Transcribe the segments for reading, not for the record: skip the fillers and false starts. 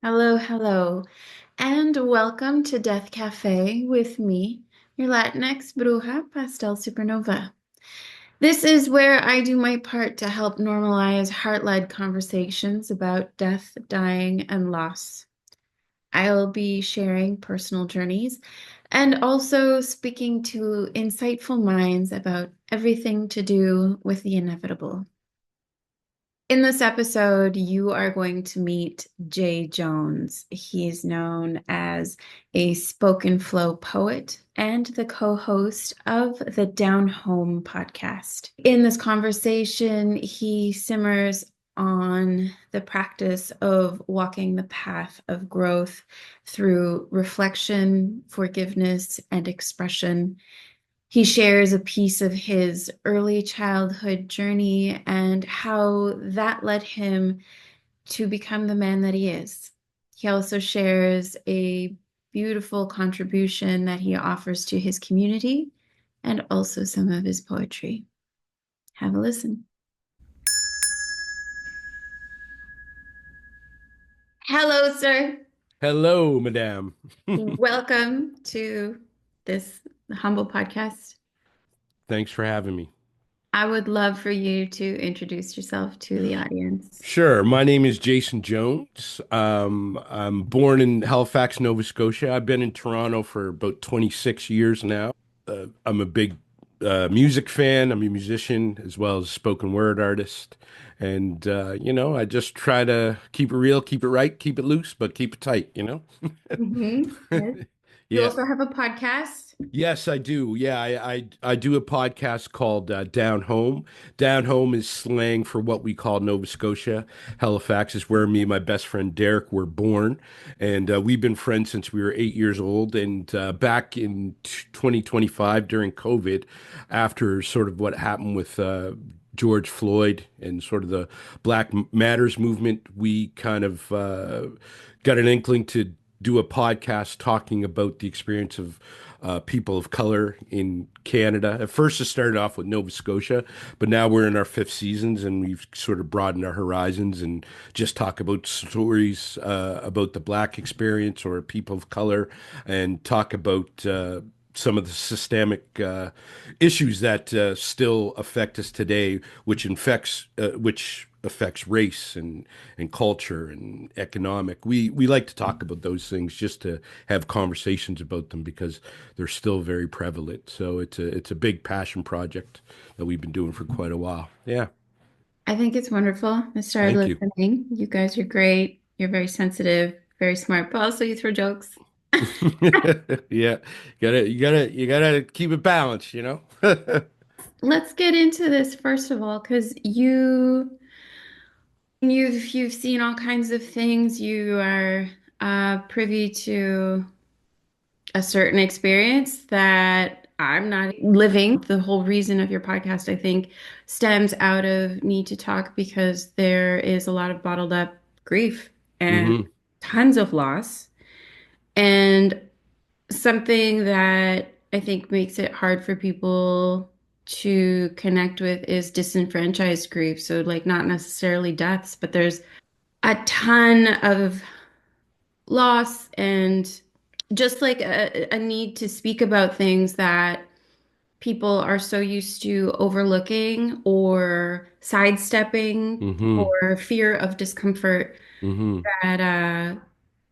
Hello, hello, and welcome to Death Cafe with me, your Latinx bruja, Pastel Supernova. This is where I do my part to help normalize heart-led conversations about death, dying, and loss. I'll be sharing personal journeys and also speaking to insightful minds about everything to do with the inevitable. In this episode, you are going to meet Jay Jones. He's known as a spoken flow poet and the co-host of the Down Home podcast. In this conversation, he simmers on the practice of walking the path of growth through reflection, forgiveness, and expression. He shares a piece of his early childhood journey and how that led him to become the man that he is. He also shares a beautiful contribution that he offers to his community and also some of his poetry. Have a listen. Hello, sir. Hello, madame. Welcome to this humble podcast. Thanks for having me. I would love for you to introduce yourself to the audience. Sure. My name is Jason Jones. I'm born in Halifax, Nova Scotia. I've been in Toronto for about 26 years now. I'm a big music fan. I'm a musician as well as a spoken word artist. And, I just try to keep it real, keep it right, keep it loose, but keep it tight. Yes. You Yeah. also have a podcast. Yes, I do. Yeah, I do a podcast called Down Home. Down Home is slang for what we call Nova Scotia. Halifax is where me and my best friend Derek were born, and we've been friends since we were 8 years old. And back in 2025 during COVID, after sort of what happened with George Floyd and sort of the Black Matters movement, we kind of got an inkling to do a podcast talking about the experience of people of color in Canada. At first, it started off with Nova Scotia, but now we're in our fifth seasons and we've sort of broadened our horizons and just talk about stories about the Black experience or people of color and talk about some of the systemic issues that still affect us today, which affects race and culture and economic. We like to talk about those things just to have conversations about them because they're still very prevalent. So it's a big passion project that we've been doing for quite a while. Yeah, I think it's wonderful. I started thank you. listening. You guys are great. You're very sensitive, very smart, but also you throw jokes. Yeah, you gotta keep it balanced. Let's get into this first of all, because you've seen all kinds of things. You are privy to a certain experience that I'm not living. The whole reason of your podcast, I think, stems out of need to talk because there is a lot of bottled up grief and Hmm. tons of loss. And something that I think makes it hard for people to connect with is disenfranchised grief. So, like, not necessarily deaths, but there's a ton of loss and just like a need to speak about things that people are so used to overlooking or sidestepping Hmm. for fear of discomfort Hmm. that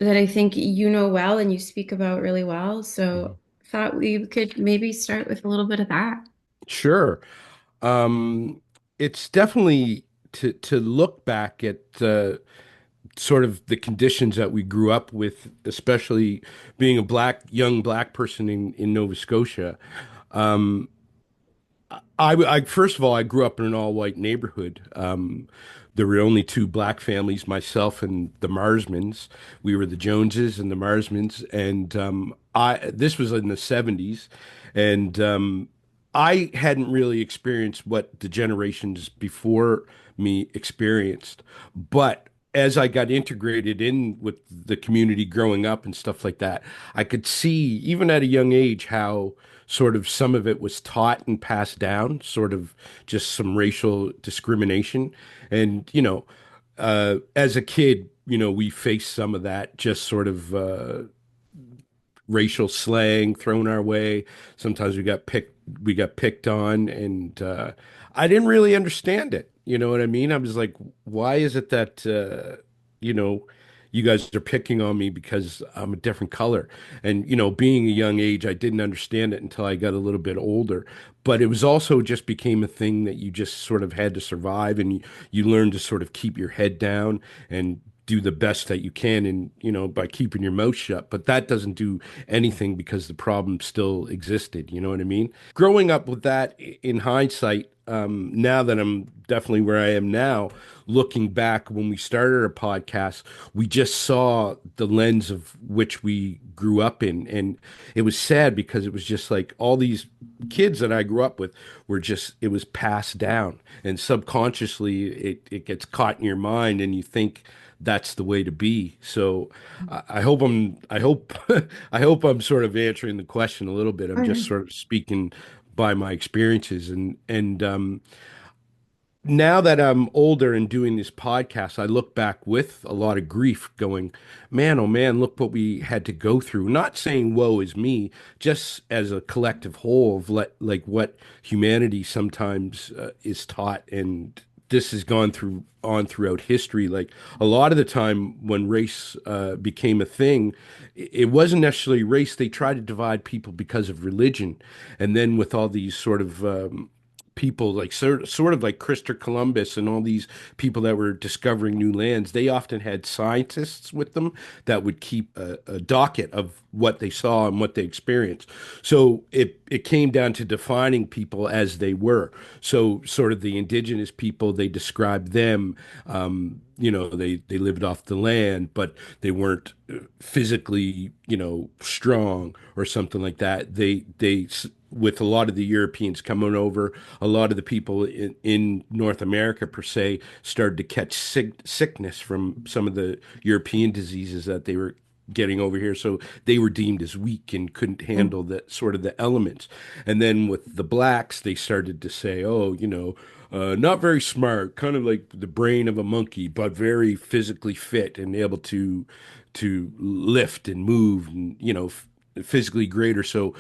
that I think you know well and you speak about really well. So thought we could maybe start with a little bit of that. Sure. Um, it's definitely to look back at sort of the conditions that we grew up with, especially being a young black person in Nova Scotia. Um, first of all, I grew up in an all-white neighborhood. There were only two black families, myself and the Marsmans. We were the Joneses and the Marsmans, and this was in the 70s, and I hadn't really experienced what the generations before me experienced, but as I got integrated in with the community growing up and stuff like that, I could see, even at a young age, how sort of some of it was taught and passed down, sort of just some racial discrimination. And, as a kid, we face some of that just sort of racial slang thrown our way. Sometimes we got picked on, and I didn't really understand it. You know what I mean? I was like, why is it that you know, you guys are picking on me because I'm a different color? And being a young age, I didn't understand it until I got a little bit older. But it was also just became a thing that you just sort of had to survive, and you learn to sort of keep your head down and do the best that you can, and by keeping your mouth shut. But that doesn't do anything because the problem still existed. You know what I mean? Growing up with that in hindsight, now that I'm definitely where I am now, looking back when we started our podcast, we just saw the lens of which we grew up in. And it was sad because it was just like all these kids that I grew up with were just, it was passed down. And subconsciously, it gets caught in your mind and you think, that's the way to be. So I hope I hope I'm sort of answering the question a little bit. I'm just sort of speaking by my experiences, and now that I'm older and doing this podcast, I look back with a lot of grief going, man, oh man, look what we had to go through. Not saying woe is me, just as a collective whole of like what humanity sometimes is taught. And this has gone through on throughout history. Like a lot of the time when race became a thing, it wasn't necessarily race. They tried to divide people because of religion. And then with all these sort of people like sort of like Christopher Columbus and all these people that were discovering new lands, they often had scientists with them that would keep a docket of what they saw and what they experienced. So it came down to defining people as they were. So sort of the indigenous people, they described them. They lived off the land, but they weren't physically, strong or something like that. They with a lot of the Europeans coming over, a lot of the people in North America per se started to catch sickness from some of the European diseases that they were getting over here. So they were deemed as weak and couldn't handle the sort of the elements. And then with the blacks, they started to say, oh, not very smart, kind of like the brain of a monkey, but very physically fit and able to lift and move and physically greater. So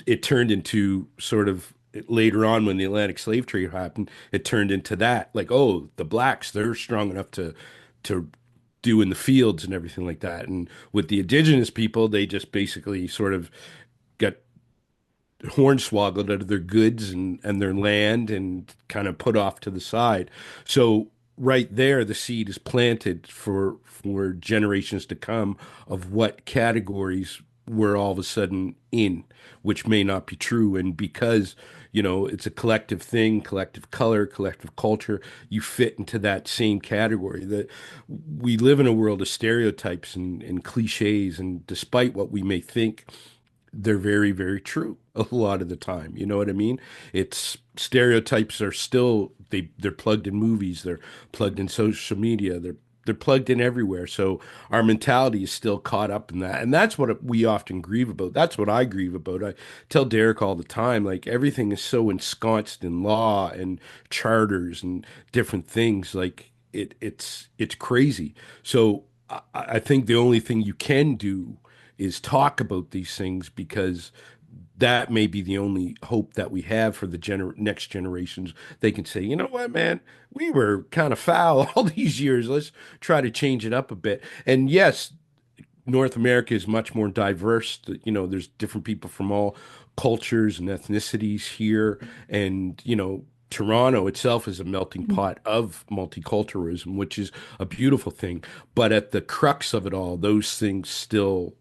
it turned into sort of later on when the Atlantic slave trade happened, it turned into that like, oh, the blacks, they're strong enough to do in the fields and everything like that. And with the indigenous people, they just basically sort of got hornswoggled out of their goods and their land and kind of put off to the side. So right there, the seed is planted for generations to come of what categories we're all of a sudden in, which may not be true. And because, it's a collective thing, collective color, collective culture, you fit into that same category. That we live in a world of stereotypes and cliches, and despite what we may think, they're very, very true a lot of the time. You know what I mean? It's stereotypes are still they're plugged in movies, they're plugged in social media, they're plugged in everywhere. So our mentality is still caught up in that. And that's what we often grieve about. That's what I grieve about. I tell Derek all the time, like everything is so ensconced in law and charters and different things. Like it's crazy. So I think the only thing you can do is talk about these things because that may be the only hope that we have for the next generations. They can say, you know what, man, we were kind of foul all these years. Let's try to change it up a bit. And yes, North America is much more diverse. There's different people from all cultures and ethnicities here. And, Toronto itself is a melting pot of multiculturalism, which is a beautiful thing. But at the crux of it all, those things still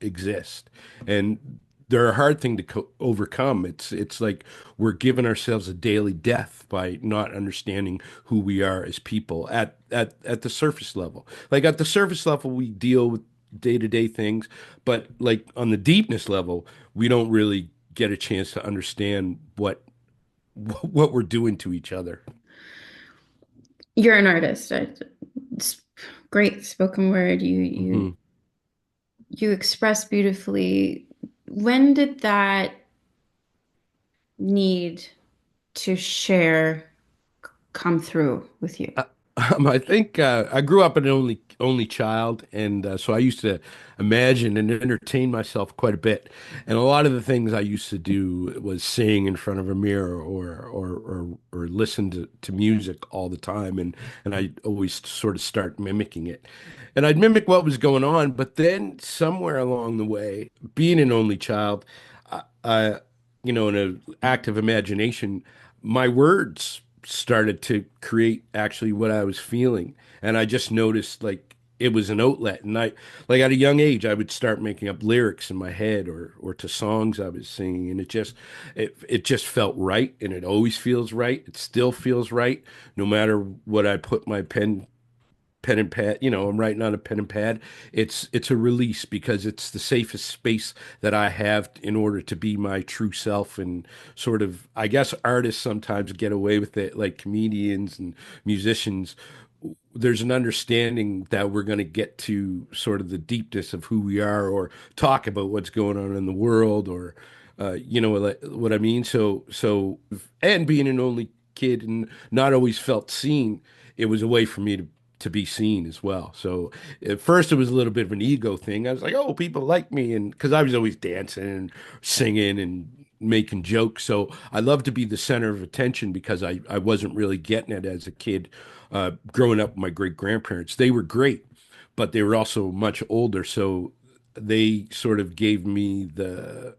exist, and they're a hard thing to overcome. It's like we're giving ourselves a daily death by not understanding who we are as people at the surface level. Like at the surface level, we deal with day-to-day things, but like on the deepness level, we don't really get a chance to understand what we're doing to each other. You're an artist. It's great spoken word. Hmm. You express beautifully. When did that need to share come through with you? I think I grew up an only child, and so I used to imagine and entertain myself quite a bit. And a lot of the things I used to do was sing in front of a mirror or listen to music all the time, and I always sort of start mimicking it. And I'd mimic what was going on, but then somewhere along the way, being an only child, I in an active imagination, my words started to create actually what I was feeling. And I just noticed like it was an outlet. And I like at a young age I would start making up lyrics in my head or to songs I was singing. And it just felt right, and it always feels right. It still feels right no matter what I put my pen and pad, I'm writing on a pen and pad. It's a release because it's the safest space that I have in order to be my true self. And sort of, I guess artists sometimes get away with it, like comedians and musicians. There's an understanding that we're going to get to sort of the deepness of who we are, or talk about what's going on in the world, or you know what I mean. And being an only kid and not always felt seen, it was a way for me to be seen as well. So at first it was a little bit of an ego thing. I was like, oh, people like me, and because I was always dancing and singing and making jokes. So I love to be the center of attention because I wasn't really getting it as a kid. Growing up with my great grandparents, they were great, but they were also much older. So they sort of gave me the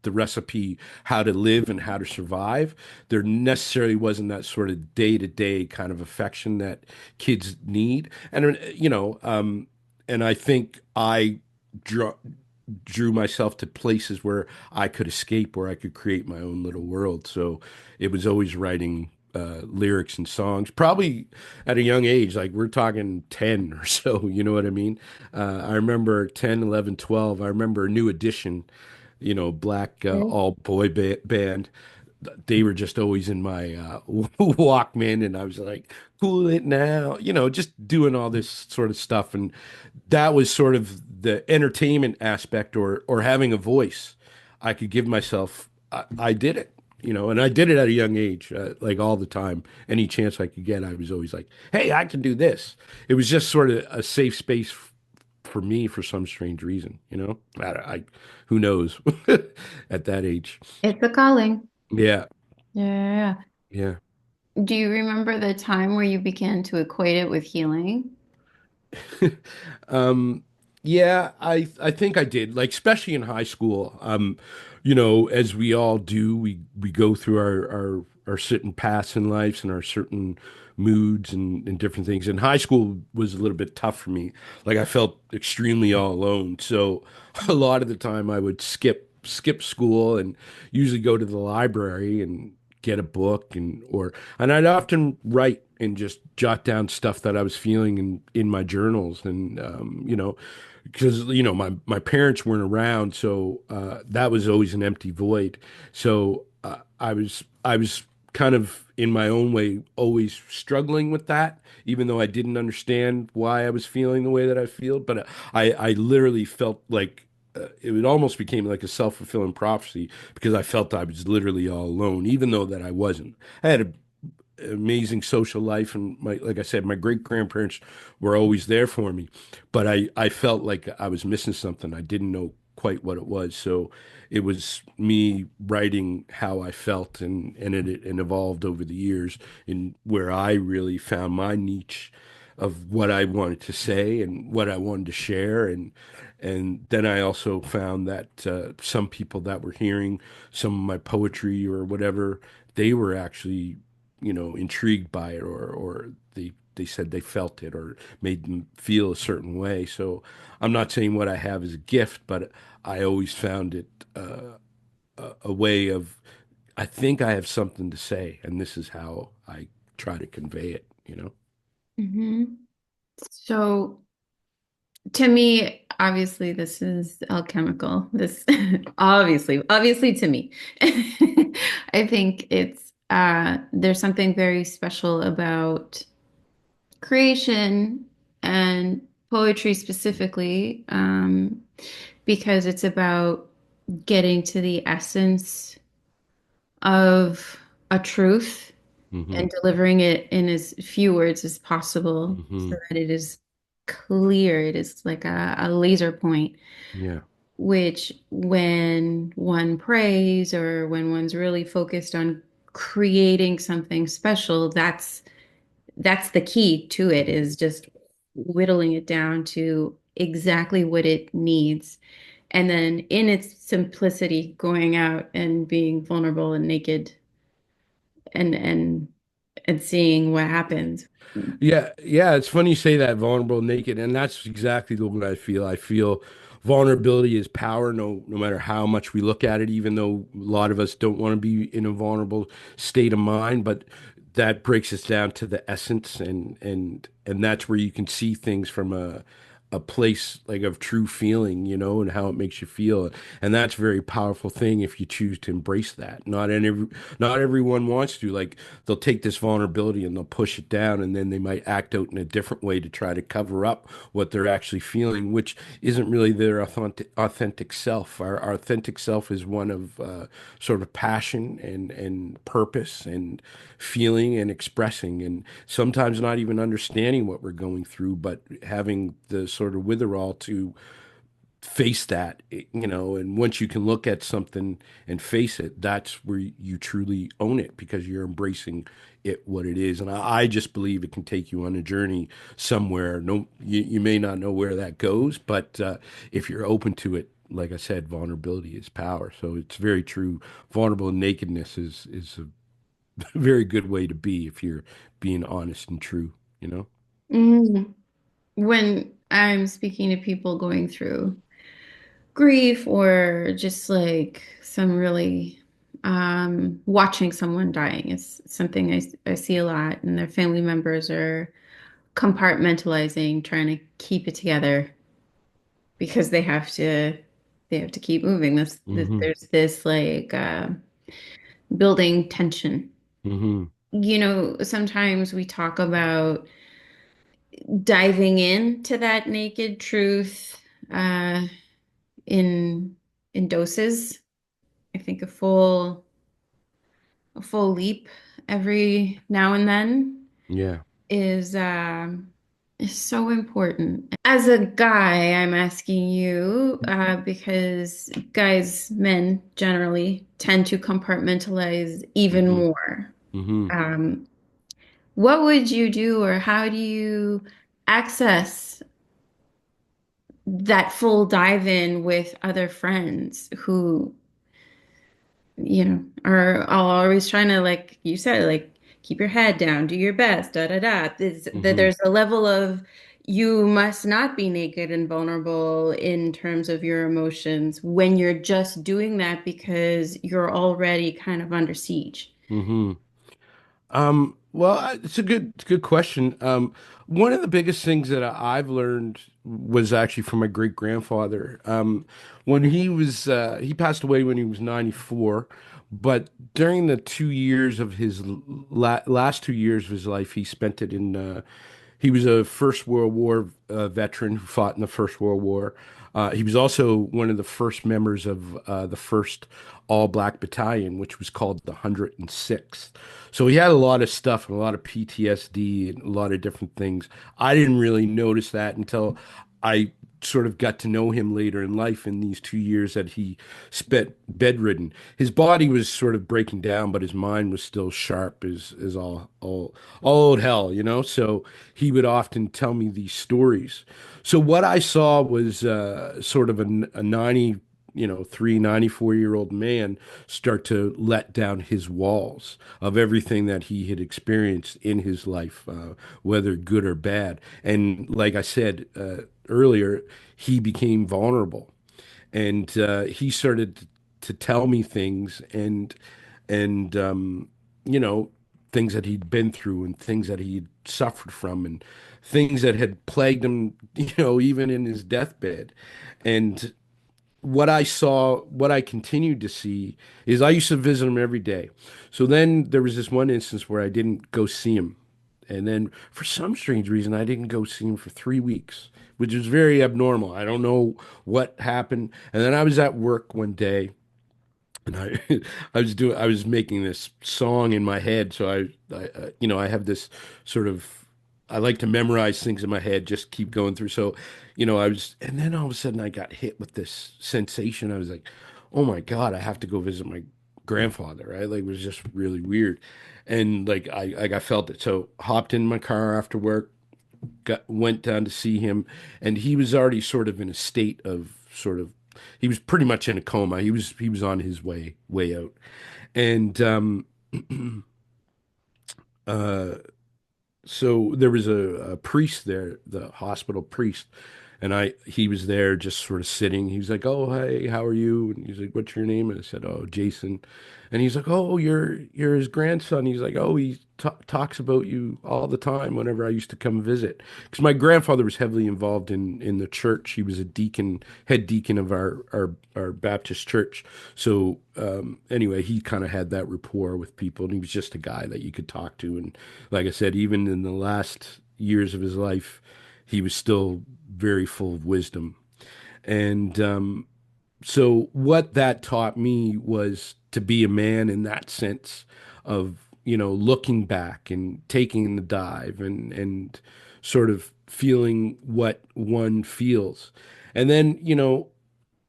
recipe how to live and how to survive. There necessarily wasn't that sort of day to day kind of affection that kids need. And, and I think I draw, drew myself to places where I could escape, where I could create my own little world. So it was always writing lyrics and songs, probably at a young age, like we're talking 10 or so, you know what I mean? I remember 10, 11, 12. I remember New Edition, black all boy band. They were just always in my Walkman, and I was like, cool it now, just doing all this sort of stuff. And that was sort of the entertainment aspect, or having a voice. I could give myself, I did it, and I did it at a young age, like all the time. Any chance I could get, I was always like, hey, I can do this. It was just sort of a safe space for me for some strange reason, who knows at that age. It's a calling. Yeah, Yeah. yeah. Do you remember the time where you began to equate it with healing? Um, yeah, I think I did. Like especially in high school. As we all do, we go through our certain paths in lives and our certain moods and different things. And high school was a little bit tough for me. Like I felt extremely all alone. So a lot of the time I would skip school and usually go to the library and get a book, and I'd often write and just jot down stuff that I was feeling in my journals. And because my parents weren't around, so that was always an empty void. So I was kind of in my own way always struggling with that, even though I didn't understand why I was feeling the way that I feel. But I literally felt like it almost became like a self-fulfilling prophecy, because I felt I was literally all alone, even though that I wasn't. I had a amazing social life, and like I said, my great grandparents were always there for me, but I felt like I was missing something. I didn't know quite what it was. So it was me writing how I felt, and evolved over the years in where I really found my niche of what I wanted to say and what I wanted to share. And then I also found that some people that were hearing some of my poetry or whatever, they were actually, intrigued by it, or they said they felt it or made them feel a certain way. So I'm not saying what I have is a gift, but I always found it a way of, I think I have something to say, and this is how I try to convey it. Hmm. So to me, obviously, this is alchemical. This obviously to me. I think it's there's something very special about creation and poetry specifically, because it's about getting to the essence of a truth. Hmm. and delivering it in as few words as possible so Hmm. that it is clear. It is like a laser point, Yeah. which when one prays or when one's really focused on creating something special, that's the key to it, is just whittling it down to exactly what it needs. And then in its simplicity, going out and being vulnerable and naked and and seeing what happens. Yeah, yeah, it's funny you say that vulnerable, naked, and that's exactly the way I feel. I feel vulnerability is power, no matter how much we look at it, even though a lot of us don't want to be in a vulnerable state of mind, but that breaks us down to the essence and that's where you can see things from a place like of true feeling, and how it makes you feel. And that's a very powerful thing if you choose to embrace that. Not everyone wants to. Like they'll take this vulnerability and they'll push it down, and then they might act out in a different way to try to cover up what they're actually feeling, which isn't really their authentic self. Our authentic self is one of sort of passion and purpose and feeling and expressing, and sometimes not even understanding what we're going through, but having the sort of witherall to face that, and once you can look at something and face it, that's where you truly own it because you're embracing it what it is. And I just believe it can take you on a journey somewhere. No, you may not know where that goes, but if you're open to it, like I said, vulnerability is power. So it's very true. Vulnerable nakedness is a very good way to be if you're being honest and true, you know? Mm. When I'm speaking to people going through grief or just like some really watching someone dying is something I see a lot, and their family members are compartmentalizing, trying to keep it together because they have to keep moving. Hmm. There's this like building tension. Hmm. Sometimes we talk about diving into that naked truth uh, in doses. I think a full leap every now and then Yeah. is so important. As a guy, I'm asking you because guys, men generally tend to compartmentalize even Hmm. more. Hmm. Um, what would you do, or how do you access that full dive in with other friends who, are always trying to, like you said, like keep your head down, do your best, da da da. Hmm. There's a level of you must not be naked and vulnerable in terms of your emotions when you're just doing that because you're already kind of under siege. Hmm. Well, it's a good question. One of the biggest things that I've learned was actually from my great grandfather. When he passed away when he was 94, but during the 2 years of his last 2 years of his life, he spent it in he was a First World War veteran who fought in the First World War. He was also one of the first members of the first all black battalion, which was called the 106th. So he had a lot of stuff and a lot of PTSD and a lot of different things. I didn't really notice that until I sort of got to know him later in life in these 2 years that he spent bedridden. His body was sort of breaking down, but his mind was still sharp as all old hell, So he would often tell me these stories. So what I saw was sort of a 90, 94-year-old man start to let down his walls of everything that he had experienced in his life, whether good or bad. And like I said earlier, he became vulnerable, and he started to tell me things and you know things that he'd been through and things that he'd suffered from and things that had plagued him, even in his deathbed. And what I continued to see is I used to visit him every day. So then there was this one instance where I didn't go see him. And then for some strange reason, I didn't go see him for 3 weeks, which was very abnormal. I don't know what happened. And then I was at work one day And I was making this song in my head. So I have this sort of, I like to memorize things in my head, just keep going through. So, and then all of a sudden I got hit with this sensation. I was like, oh my God, I have to go visit my grandfather, right? Like, it was just really weird. And like, I felt it. So hopped in my car after work, went down to see him, and he was already sort of in a state of sort of, he was pretty much in a coma. He was on his way out, and uh, so there was a priest there, the hospital priest, and he was there just sort of sitting. He was like, "Oh, hey, how are you?" And he's like, "What's your name?" And I said, "Oh, Jason." And he's like, "Oh, you're his grandson." He's like, "Oh, he talks about you all the time whenever I used to come visit." Because my grandfather was heavily involved in the church. He was a deacon, head deacon of our Baptist church. So anyway, he kind of had that rapport with people, and he was just a guy that you could talk to. And like I said, even in the last years of his life, he was still very full of wisdom. And so, what that taught me was to be a man in that sense of, looking back and taking the dive and sort of feeling what one feels. And then,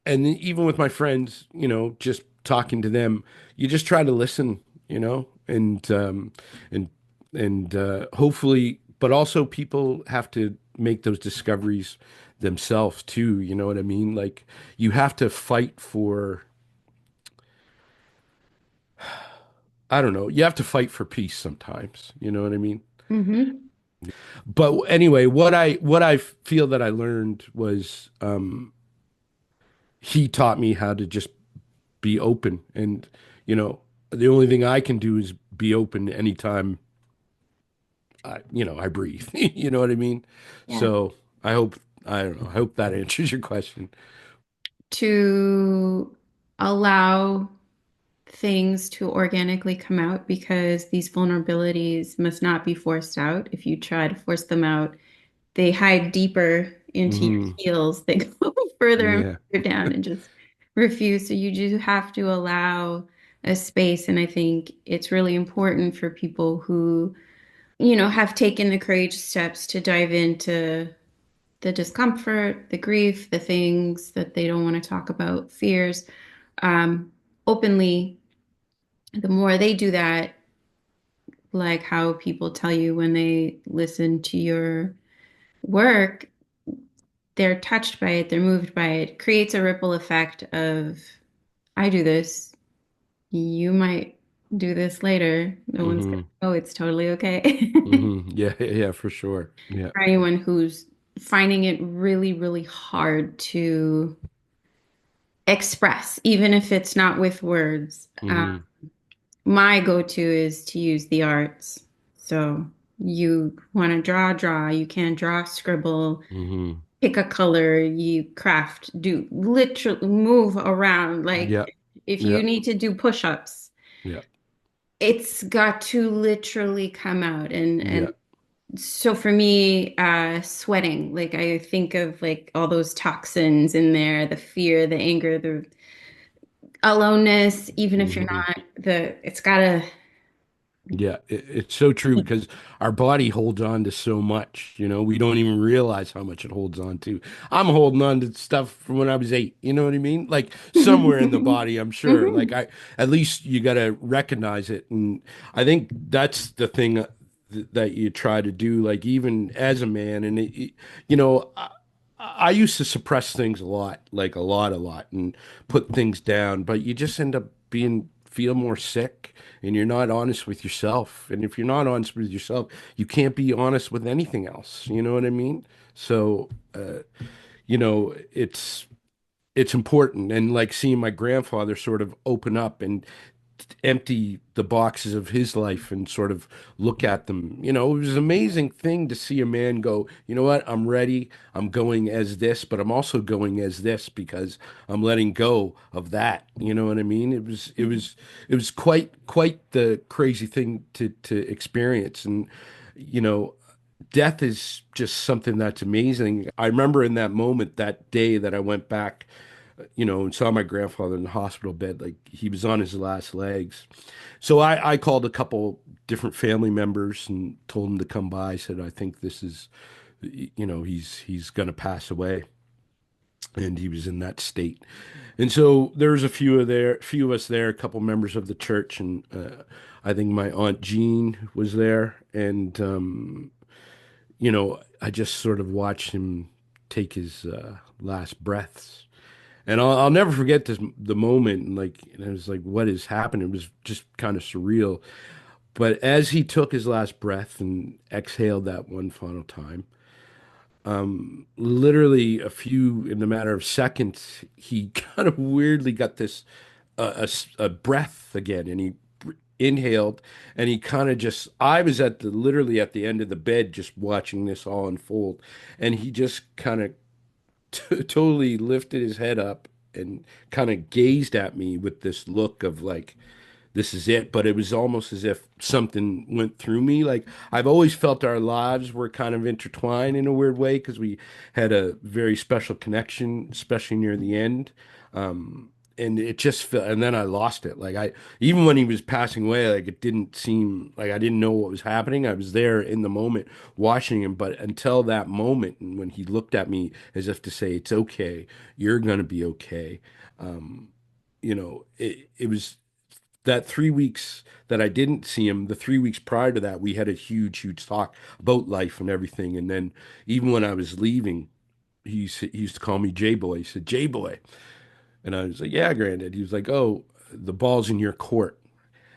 and even with my friends, just talking to them, you just try to listen, and hopefully, but also people have to make those discoveries themselves too. You know what I mean? Like, you have to fight for, I don't know, you have to fight for peace sometimes. You know what I mean? Mm-hmm. But anyway, what I feel that I learned was, he taught me how to just be open. And, the only thing I can do is be open anytime I breathe. You know what I mean? Yeah. So I don't know. I hope that answers your question. To allow things to organically come out because these vulnerabilities must not be forced out. If you try to force them out, they hide deeper into your Hmm. heels. They go further and Yeah. further down and just refuse. So you do have to allow a space. And I think it's really important for people who, have taken the courageous steps to dive into the discomfort, the grief, the things that they don't want to talk about, fears, um, openly. The more they do that, like how people tell you when they listen to your work, they're touched by it, they're moved by it. It creates a ripple effect of, I do this, you might do this later. No one's gonna, Hmm. oh, it's totally okay. Hmm. Yeah, yeah, for sure. Yeah. For anyone who's finding it really, really hard to express, even if it's not with words. Hmm. My go-to is to use the arts. So you want to draw, draw. You can draw, scribble, Hmm. pick a color, you craft, do literally move around. Like Yeah. if you Yeah. need to do push-ups, Yeah. it's got to literally come out. And Yeah. so for me, sweating, like I think of like all those toxins in there, the fear, the anger, the aloneness, even if you're Hmm. not it's gotta. Yeah, it's so true because our body holds on to so much, we don't even realize how much it holds on to. I'm holding on to stuff from when I was 8, you know what I mean? Like, somewhere in the body, I'm sure. Like, Mhm. at least you got to recognize it. And I think that's the thing that you try to do, like, even as a man. And, you know, I, I used to suppress things a lot, like a lot, and put things down, but you just end up feel more sick, and you're not honest with yourself. And if you're not honest with yourself, you can't be honest with anything else. You know what I mean? So, it's important. And like seeing my grandfather sort of open up and empty the boxes of his life and sort of look at them. It was an amazing thing to see a man go, you know what, I'm ready. I'm going as this, but I'm also going as this because I'm letting go of that. You know what I mean? It was quite the crazy thing to experience. And, you know, death is just something that's amazing. I remember in that moment, that day that I went back and saw my grandfather in the hospital bed, like he was on his last legs. So I called a couple different family members and told them to come by. I said, I think this is, he's going to pass away. And he was in that state. And so there was few of us there, a couple members of the church, and I think my Aunt Jean was there. And I just sort of watched him take his last breaths. And I'll never forget the moment, and I was like, what is happening? It was just kind of surreal. But as he took his last breath and exhaled that one final time, literally in the matter of seconds, he kind of weirdly got this a breath again, and he inhaled, and he kind of just. I was literally at the end of the bed, just watching this all unfold, and he just kind of totally lifted his head up and kind of gazed at me with this look of like, this is it. But it was almost as if something went through me. Like I've always felt our lives were kind of intertwined in a weird way because we had a very special connection, especially near the end. And it just felt, and then I lost it. Even when he was passing away, like it didn't seem like I didn't know what was happening. I was there in the moment watching him, but until that moment, and when he looked at me as if to say, "It's okay, you're gonna be okay." Um, it was that 3 weeks that I didn't see him, the 3 weeks prior to that, we had a huge, huge talk about life and everything. And then even when I was leaving, he used to call me J Boy. He said, J Boy. And I was like, yeah, granddad. He was like, oh, the ball's in your court.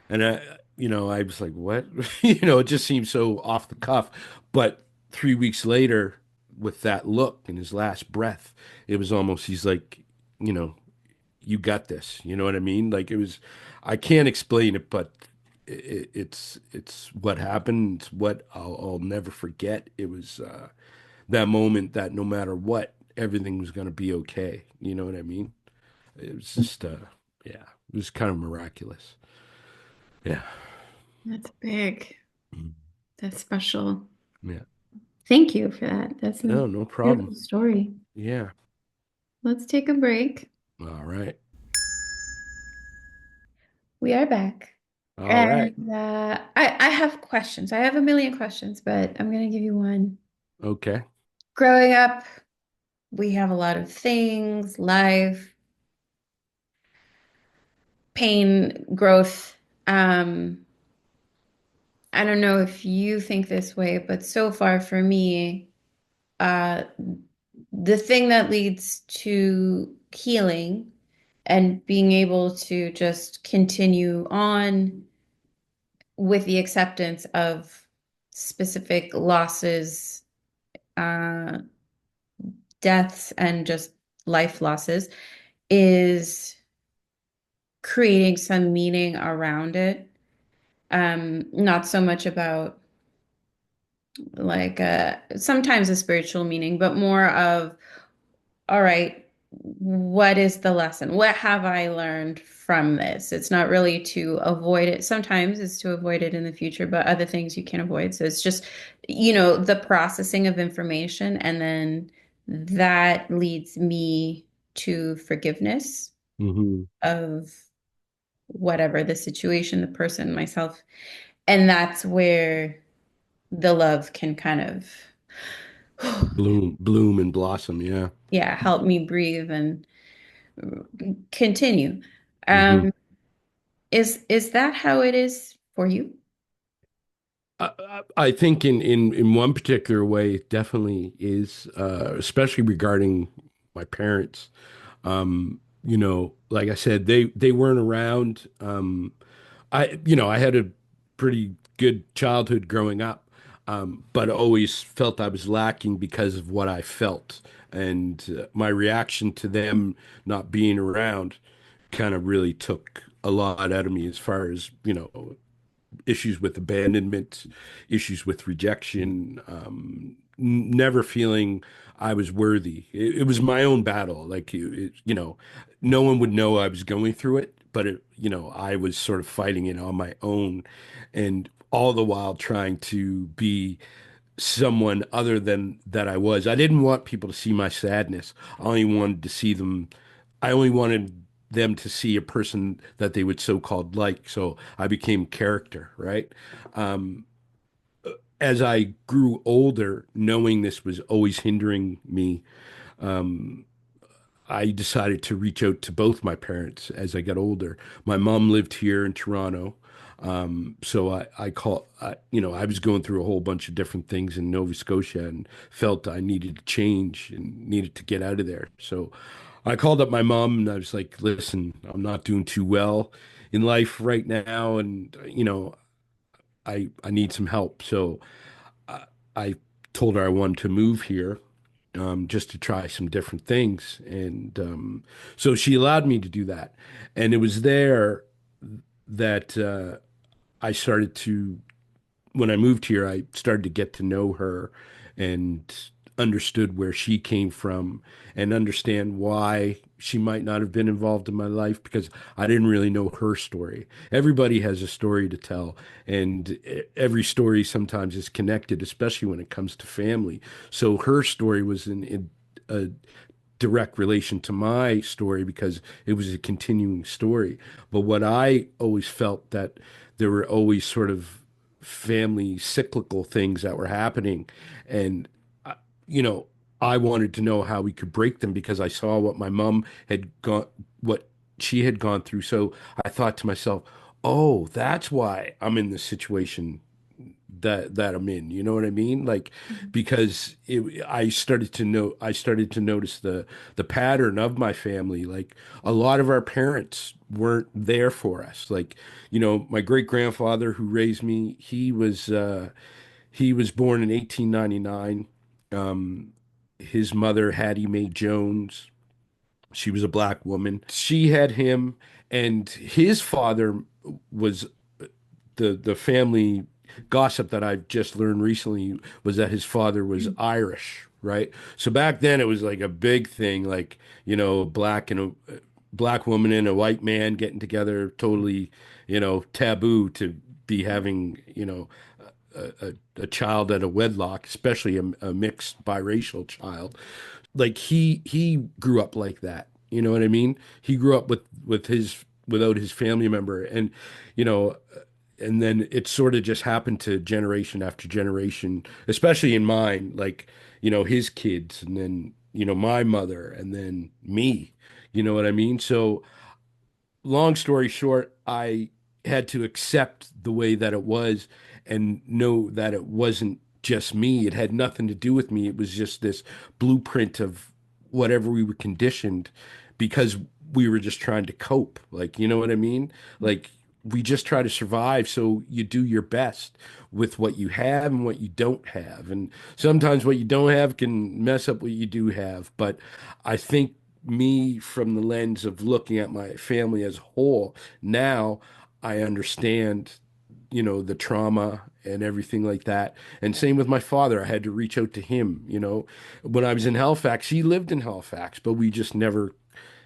And I was like, what? It just seemed so off the cuff. But 3 weeks later, with that look and his last breath, it was almost, he's like, you know, you got this. You know what I mean? Like it was, I can't explain it, but it's what happened. It's what I'll never forget. It was that moment that no matter what, everything was going to be okay. You know what I mean? It was just, yeah, it was kind of miraculous. Yeah. That's big. Mm. That's special. Yeah. Thank you for that. That's a No, no beautiful problem. story. Yeah. Let's take a break. All right. We are back. All And right. I have questions. I have a million questions, but I'm going to give you one. Okay. Growing up, we have a lot of things, life, pain, growth. Um, I don't know if you think this way, but so far for me, uh, the thing that leads to healing and being able to just continue on with the acceptance of specific losses, uh, deaths, and just life losses is creating some meaning around it. Not so much about like sometimes a spiritual meaning, but more of, all right, what is the lesson? What have I learned from this? It's not really to avoid it. Sometimes it's to avoid it in the future, but other things you can't avoid. So it's just, the processing of information. And then that leads me to forgiveness Hmm. of whatever the situation, the person, myself. And that's where the love can kind of, Bloom and blossom. Yeah. yeah, help me breathe and continue. Hmm. Um, is that how it is for you? I think in one particular way, it definitely is, especially regarding my parents. Like I said, they weren't around. I had a pretty good childhood growing up, but always felt I was lacking because of what I felt, and my reaction to them not being around kind of really took a lot out of me as far as issues with abandonment, issues with rejection, never feeling I was worthy. It was my own battle. No one would know I was going through it, but I was sort of fighting it on my own, and all the while trying to be someone other than that I was. I didn't want people to see my sadness. I only wanted to see them I only wanted them to see a person that they would so-called like. So I became character, right? Um, as I grew older, knowing this was always hindering me, um, I decided to reach out to both my parents as I got older. My mom lived here in Toronto. So I was going through a whole bunch of different things in Nova Scotia and felt I needed to change and needed to get out of there. So I called up my mom and I was like, listen, I'm not doing too well in life right now. And, I need some help. So I told her I wanted to move here just to try some different things. And so she allowed me to do that. And it was there that I started to, when I moved here, I started to get to know her and understood where she came from and understand why she might not have been involved in my life because I didn't really know her story. Everybody has a story to tell, and every story sometimes is connected, especially when it comes to family. So her story was in a direct relation to my story because it was a continuing story. But what I always felt that there were always sort of family cyclical things that were happening. And, uh, you know, I wanted to know how we could break them because I saw what my mom had gone, what she had gone through. So I thought to myself, oh, that's why I'm in this situation that I'm in. You know what I mean? Like because I started to notice the pattern of my family. Like a lot of our parents weren't there for us. Like, my great grandfather who raised me, he was born in 1899. Um, his mother, Hattie Mae Jones, she was a black woman. She had him, and his father was the family gossip that I've just learned recently was that his father was Irish, right? So back then it was like a big thing, like, a black woman and a white man getting together, totally, taboo to be having, a child at a wedlock, especially a mixed biracial child. Like he grew up like that. You know what I mean? He grew up without his family member, you know, and then it sort of just happened to generation after generation, especially in mine, like, his kids, and then, my mother, and then me. You know what I mean? So long story short, I had to accept the way that it was and know that it wasn't just me. It had nothing to do with me. It was just this blueprint of whatever we were conditioned because we were just trying to cope. Like, you know what I mean? Like, we just try to survive. So you do your best with what you have and what you don't have. And sometimes what you don't have can mess up what you do have. But I think me from the lens of looking at my family as a whole, now I understand, the trauma and everything like that. And same with my father. I had to reach out to him, When I was in Halifax, he lived in Halifax, but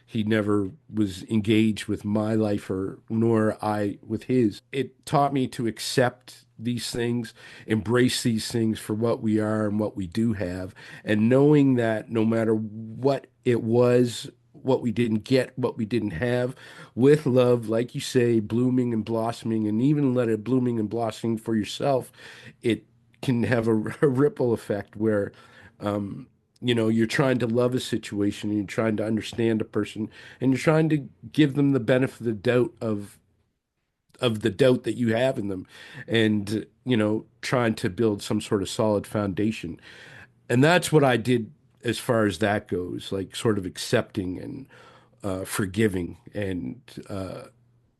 he never was engaged with my life or nor I with his. It taught me to accept these things, embrace these things for what we are and what we do have, and knowing that no matter what it was, what we didn't get, what we didn't have, with love, like you say, blooming and blossoming, and even let it blooming and blossoming for yourself, it can have a ripple effect where um, you're trying to love a situation and you're trying to understand a person and you're trying to give them the benefit of the doubt of the doubt that you have in them and, trying to build some sort of solid foundation. And that's what I did as far as that goes, like sort of accepting and forgiving and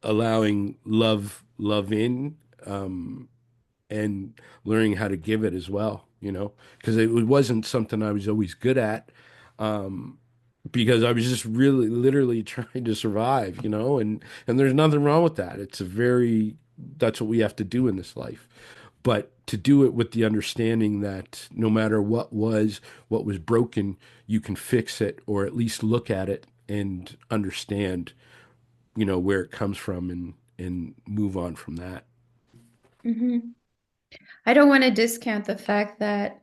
allowing love in, and learning how to give it as well, because it wasn't something I was always good at, because I was just really literally trying to survive, and there's nothing wrong with that. That's what we have to do in this life. But to do it with the understanding that no matter what was broken, you can fix it or at least look at it and understand, where it comes from and move on from that. Mhm. I don't want to discount the fact that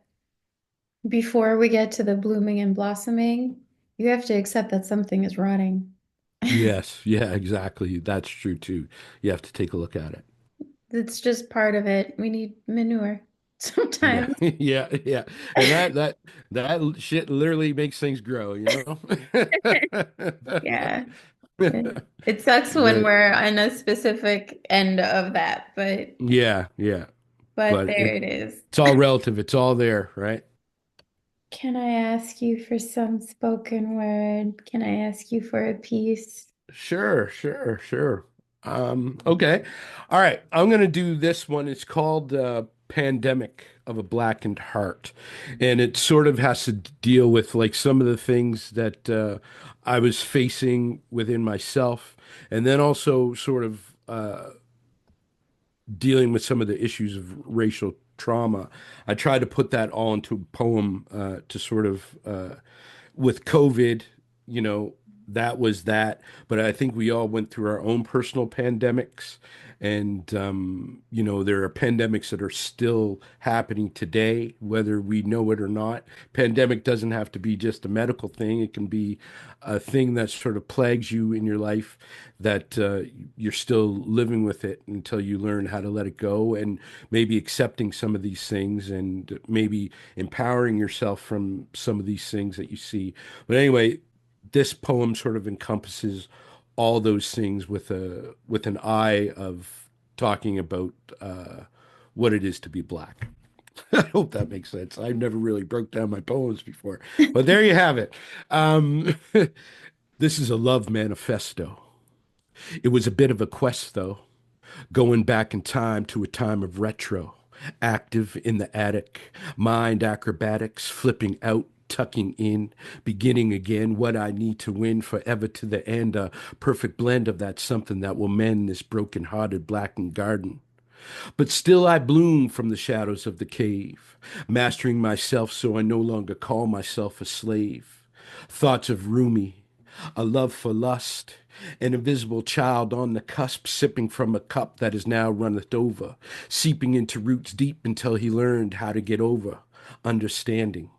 before we get to the blooming and blossoming, You have to accept that something is rotting. Yes, yeah, exactly. That's true too. You have to take a look at it. It's just part of it. We need manure Yeah, sometimes. yeah, yeah. And that shit literally makes things grow, you know? Yeah. It sucks when The we're on a specific end of that, yeah, yeah. but But there it is. it's all relative. It's all there, right? Can I ask you for some spoken word? Can I ask you for a piece? Sure, sure, sure. Okay. All right. I'm gonna do this one. It's called Pandemic of a Blackened Heart. And it sort of has to deal with like some of the things that I was facing within myself, and then also sort of dealing with some of the issues of racial trauma. I tried to put that all into a poem to sort of with COVID, you know, that was that. But I think we all went through our own personal pandemics. And, there are pandemics that are still happening today, whether we know it or not. Pandemic doesn't have to be just a medical thing. It can be a thing that sort of plagues you in your life that you're still living with it until you learn how to let it go and maybe accepting some of these things and maybe empowering yourself from some of these things that you see. But anyway, this poem sort of encompasses all those things with an eye of talking about what it is to be black. I hope that makes sense. I've never really broke down my poems before, but there you have it. Um, this is a love manifesto. It was a bit of a quest, though, going back in time to a time of retro, active in the attic, mind acrobatics, flipping out, tucking in, beginning again, what I need to win forever to the end, a perfect blend of that something that will mend this broken-hearted blackened garden. But still I bloom from the shadows of the cave, mastering myself so I no longer call myself a slave. Thoughts of Rumi, a love for lust, an invisible child on the cusp, sipping from a cup that is now runneth over, seeping into roots deep until he learned how to get over, understanding.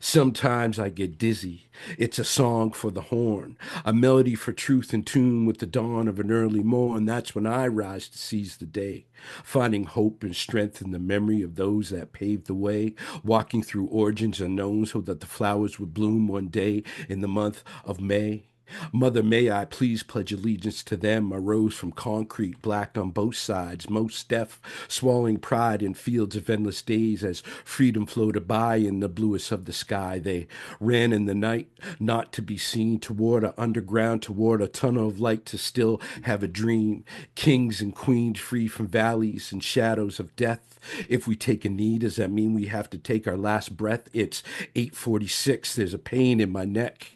Sometimes I get dizzy. It's a song for the horn, a melody for truth in tune with the dawn of an early morn. That's when I rise to seize the day, finding hope and strength in the memory of those that paved the way, walking through origins unknown so that the flowers would bloom one day in the month of May. Mother, may I please pledge allegiance to them. A rose from concrete, black on both sides, most deaf, swallowing pride in fields of endless days as freedom floated by in the bluest of the sky. They ran in the night, not to be seen, toward a underground, toward a tunnel of light to still have a dream. Kings and queens free from valleys and shadows of death. If we take a knee, does that mean we have to take our last breath? It's 8:46. There's a pain in my neck.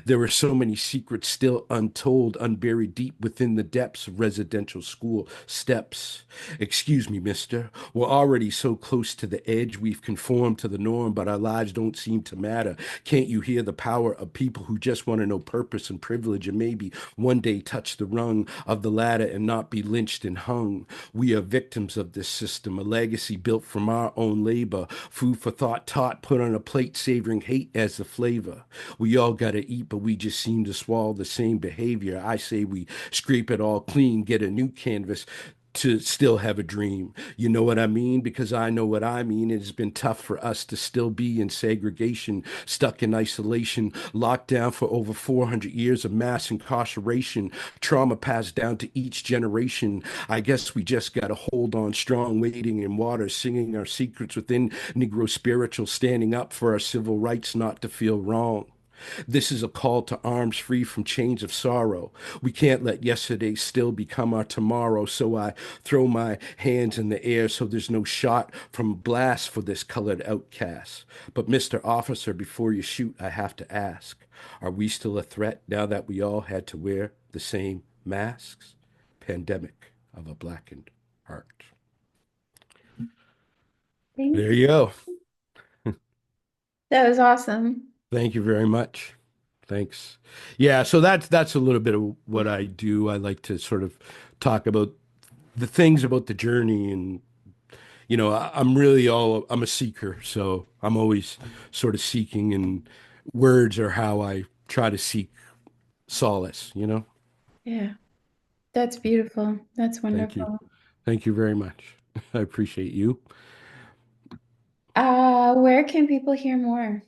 There are so many secrets still untold, unburied deep within the depths of residential school steps. Excuse me, mister. We're already so close to the edge. We've conformed to the norm, but our lives don't seem to matter. Can't you hear the power of people who just want to know purpose and privilege and maybe one day touch the rung of the ladder and not be lynched and hung? We are victims of this system, a legacy built from our own labor, food for thought taught, put on a plate, savoring hate as the flavor. We all got to eat, but we just seem to swallow the same behavior. I say we scrape it all clean, get a new canvas to still have a dream. You know what I mean? Because I know what I mean. It has been tough for us to still be in segregation, stuck in isolation, locked down for over 400 years of mass incarceration, trauma passed down to each generation. I guess we just got to hold on strong, wading in water, singing our secrets within Negro spiritual, standing up for our civil rights not to feel wrong. This is a call to arms free from chains of sorrow. We can't let yesterday still become our tomorrow. So I throw my hands in the air so there's no shot from blast for this colored outcast. But, Mr. Officer, before you shoot, I have to ask, are we still a threat now that we all had to wear the same masks? Pandemic of a blackened heart. Thank There you. you go. That was awesome. Thank you very much. Thanks. Yeah, so that's a little bit of what I do. I like to sort of talk about the things about the journey and I'm a seeker, so I'm always sort of seeking and words are how I try to seek solace, you know? Yeah, that's beautiful. That's Thank you. wonderful. Thank you very much. I appreciate you. Where can people hear more?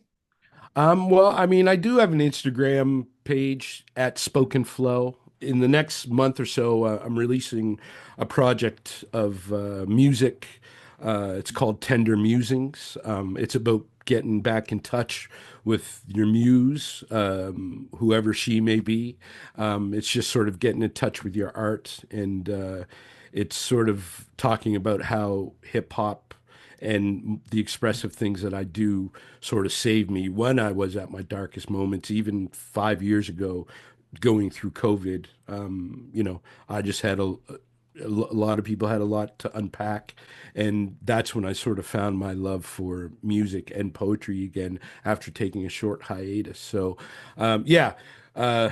Well, I mean, I do have an Instagram page at Spokenflow. In the next month or so, I'm releasing a project of music. It's called Tender Musings. It's about getting back in touch with your muse, whoever she may be. It's just sort of getting in touch with your art, and it's sort of talking about how hip hop and the expressive things that I do sort of saved me when I was at my darkest moments, even 5 years ago, going through COVID. I just had a lot of people had a lot to unpack, and that's when I sort of found my love for music and poetry again after taking a short hiatus. So, yeah. Uh,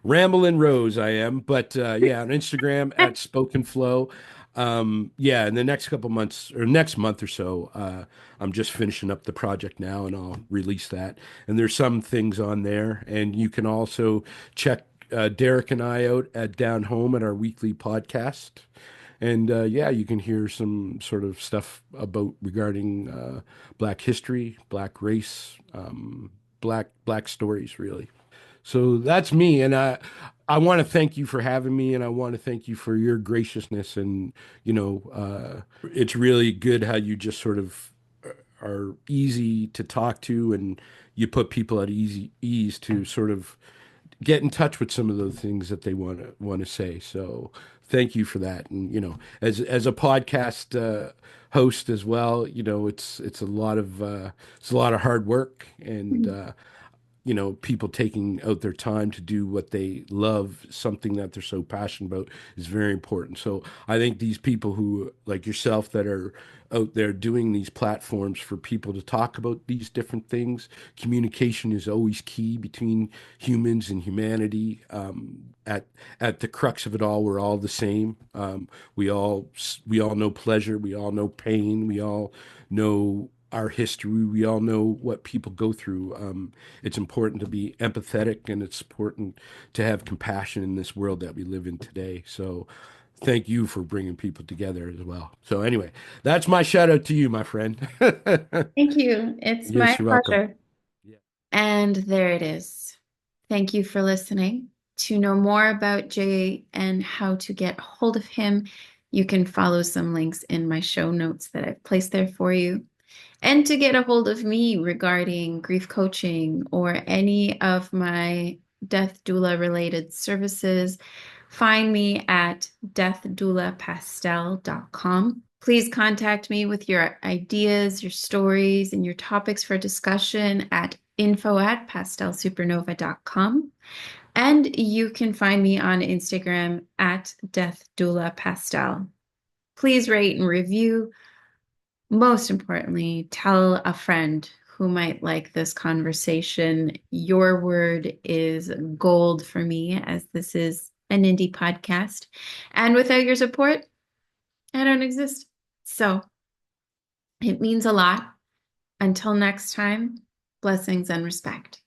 Ramblin' Rose, I am, but yeah, on Instagram at Spoken Flow. Yeah, in the next couple months or next month or so, I'm just finishing up the project now and I'll release that. And there's some things on there. And you can also check Derek and I out at Down Home at our weekly podcast. And yeah, you can hear some sort of stuff about regarding Black history, Black race, Black stories, really. So that's me, and I want to thank you for having me, and I want to thank you for your graciousness, and it's really good how you just sort of are easy to talk to, and you put people at easy ease to sort of get in touch with some of those things that they want to say. So thank you for that, and as a podcast host as well, it's a lot of hard work and. People taking out their time to do what they love, something that they're so passionate about, is very important. So I think these people who, like yourself, that are out there doing these platforms for people to talk about these different things, communication is always key between humans and humanity. At the crux of it all, we're all the same. We all know pleasure, we all know pain, we all know our history. We all know what people go through. It's important to be empathetic and it's important to have compassion in this world that we live in today. So thank you for bringing people together as well. So anyway, that's my shout out to you, my friend. Thank you. It's my Yes, you're welcome. pleasure. Yeah. And there it is. Thank you for listening. To know more about Jay and how to get hold of him, you can follow some links in my show notes that I've placed there for you. And to get a hold of me regarding grief coaching or any of my death doula related services, find me at deathdoulapastel.com. Please contact me with your ideas, your stories, and your topics for discussion at info@pastelsupernova.com. And you can find me on Instagram at deathdoulapastel. Please rate and review. Most importantly, tell a friend who might like this conversation. Your word is gold for me, as this is an indie podcast. And without your support, I don't exist. So it means a lot. Until next time, blessings and respect.